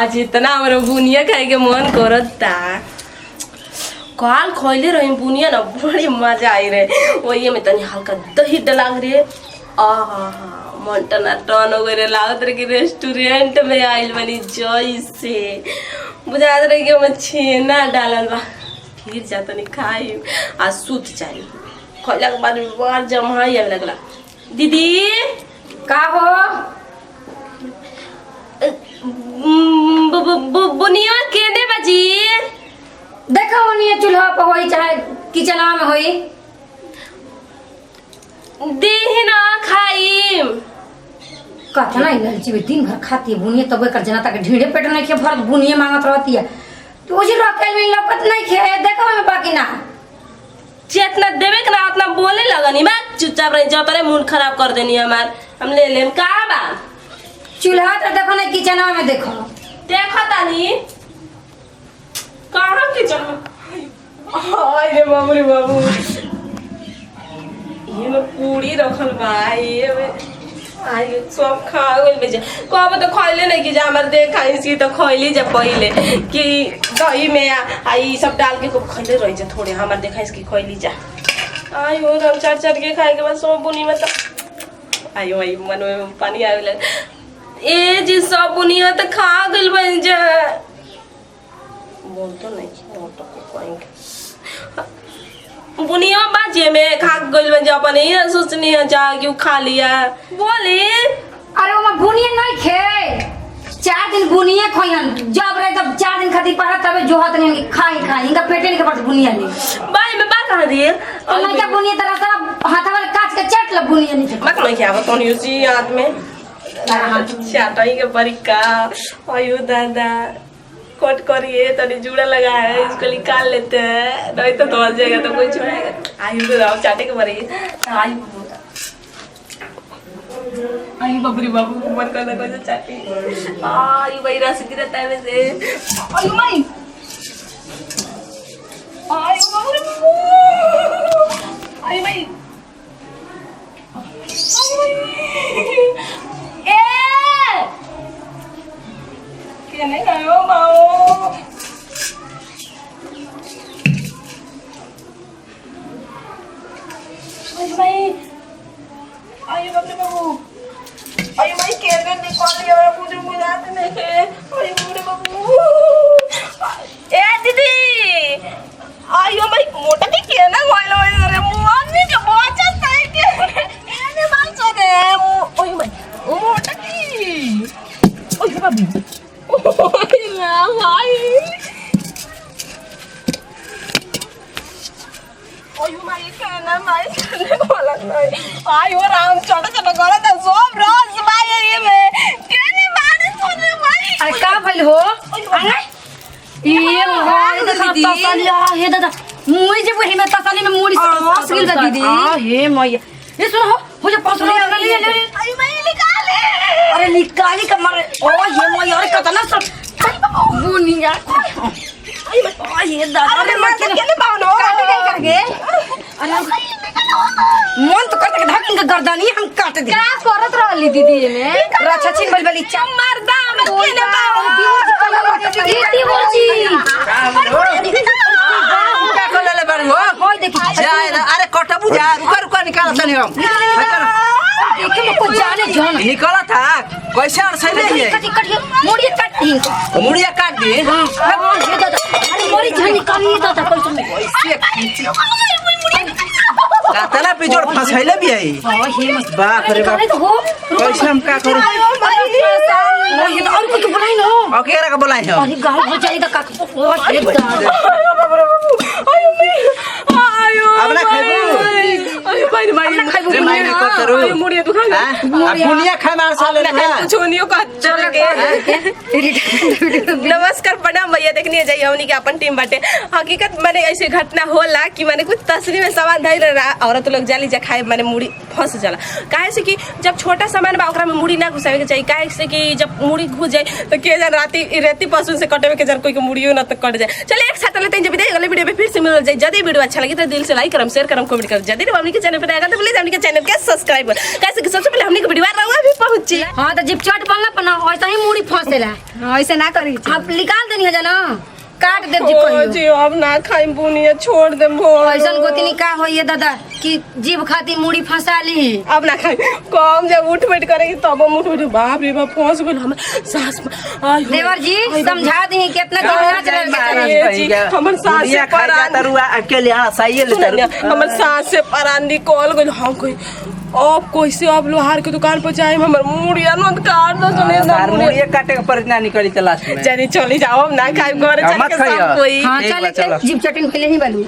आज इतना हमारे बुनिया खाए के मन करता। काल खोले रही बुनिया ना बड़ी मजा आई रहे। वही में तनी हल्का दही डलाग रहे। मन टना टन वगैरह लागत रहे कि रेस्टोरेंट में आइल बनी जैसे बुझात रहे कि हम छेना डालल बा। फिर जा तनी खाई आ सूत चाहिए खोला के बाद बार जमाई आवे लगला। दीदी का हो बुनिया केने बाजी देखो उन्हीं चूल्हा पर होई चाहे किचनवा में होई देही ना खाई कहता ना एलर्जी में दिन भर खाती है बुनिया तब कर जनता के ढीढ़े पेट नहीं खे भर बुनिया मांगत रहती है तो उसी रखल में लपत नहीं खे देखो में बाकी ना जितना देवे के ना उतना बोले लगनी बा चुपचाप रही जा तरे मूड खराब कर देनी हमार हम ले लेम का बा चूल्हा तो देखो ना किचनवा में देखो तानी कहां किचन में हाय रे बाबू रे बाबू ये में पूरी रखल बा ये आई सब खा गेल बेजे कब तो खइले नहीं कि जा हमर देख खाई सी तो खइली जा पहिले कि दही में आई सब डाल के खूब खइले रही जा थोड़े हमर देखाइस कि खइली जा आई हो हम चार चार के खाए के बाद सब बुनी में तो आयो आई मन में पानी आवे लग ए जी सब बुनिया तो खा गेल बन जा बोल तो नहीं वो तो कहेंगे बुनिया बाजे में खा गइल बन जा अपन ये सोचनी है जा क्यों खा लिया बोले अरे वो बुनिया नहीं खे 4 दिन बुनिया खोयन जब रहे तब 4 दिन खातिर पड़ा तबे जो हाथ नहीं खाई इनका पेटे नहीं के पड़ बुनिया नहीं बाई में बात कहां दी तो मैं क्या बुनिया तरह सब हाथ वाले काट के चट ल बुनिया नहीं मत नहीं खावा तो नहीं उसी याद में चाटाई के परिका आयु दादा कट करिए तनी जुड़ा लगा है इसको निकाल लेते हैं नहीं तो धोल जाएगा तो कोई छोड़ेगा आयु तो राव चाटे के परी आयु आयु बाबरी बाबू मन करना कोई चाटी आयु भाई रस गिरता है वैसे आयु माई आयु बाबरी बाबू आयु भाई क्या नहीं आयो माओ भाई आयो बाबू बाबू आयो भाई केरने निकाल लिया मुझे बुझाते नहीं है आयो बाबू बाबू ए दीदी आयो भाई मोटा के क्या ना वाला वाला रे मुआनी जो बहुत अच्छा है के एने मां सो रे ओयो भाई ओ मोटा की ओयो बाबू ओए ना भाई ओयो भाई कहना भाई करने को लग नहीं आयो राम छोटा छोटा गोरा था सब रोज भाई ये में कहने मारे सोने भाई अरे का भइल हो अरे ये भाई देखा तसलिया हे दादा मुई जे वही में तसली में मुड़ी से गिर जा दीदी हे मैया ये सुनो हो जा पास ले ले अरे भाई निकाले अरे निकाली का मारे ओ ये मैया अरे कतना सब बुनिया ये दादा अरे मत केले पावनो काट के अरे मन तो करते ढाकन का गर्दनी हम काट दे का करत रहली दीदी में रक्षा छिन बलबली चम मर्दा मत केले पावनो दीदी बोलची क्या कोले बन हो होय देखी जाए अरे कटा बुझा रुका रुका निकाल तनी हम देखे में कुछ जाने जन निकाला था कैसे और सही नहीं है कटी कटी मुड़िया काट दी मुड़िया काट दी हां ये दादा अरे मोरी जान निकाली दादा कोई तुम कैसे कातला पिजोड़ फसैले भी आई हां हे बाप रे बाप तो हो कैसे हम का करें ओ ये तो और कोई बुलाई ना ओकेरा का बुलाई हम अरे गाल हो जाएगा का ओ ये दादा आयो अब ना खाइबू आयो भाई ना खाइबू रे माई ने कतरू आयो मुड़िया दुखा बुनिया खाए मार साले कुछ छोनियो का चल के नमस्कार प्रणाम भैया देखने जाइए हमनी के अपन टीम बाटे हकीकत माने ऐसे घटना होला कि माने कुछ तसली में सामान धइल रहा औरत लोग जाली जा खाए माने मुड़ी फंस जाला काहे से कि जब छोटा सामान बा ओकरा में मुड़ी ना घुसावे के चाहिए काहे से कि जब मुड़ी घुस जाए तो के जन रेती पशु से कटवे के जन कोई के मुड़ियो ना तो कट जाए चलिए एक साथ लेते हैं जब वीडियो में फिर से मिल जाए यदि वीडियो अच्छा लगे तो दिल से लाइक करम शेयर करम कमेंट कर जदी हमनी के चैनल पर आएगा तो प्लीज हमनी के चैनल के सब्सक्राइब कर कैसे कि सबसे पहले हमनी के वीडियो रहुआ भी पहुंची। हाँ तो जिप चट बनला पर ना ऐसा ही मूड़ी फंसेला। ऐसे ना करी अब निकाल देनी है जाना काट दे जी ओ कहियो। जी अब ना खाई बुनिया छोड़ दे भोर ऐसन गोतिनी का होइए दादा कि जीभ खाती मूड़ी फंसा ली। अब ना खाई कम जब उठ बैठ करेगी तब हम उठ बैठ बाप रे बाप फंस गइल हम सास आई हो। देवर जी समझा दी कितना दिन ना चलल बेचारा। जी, हमर सास से बुनिया खाए परान- जाता रुआ अकेले यहाँ सही सुनिए, हमर सास से परान निकल गइल हम कोई अब कैसे अब लोहार के दुकान पर जाए हमर मुड़िया न काट दो सुने ना मुड़िया काटे का परिणा निकली तलाश में जानी चली जाओ हम ना खाई घरे चल मत के खाइयो। सब कोई हाँ ठीक बा, चले चलो। जीभ चटिन पहले ही बालू।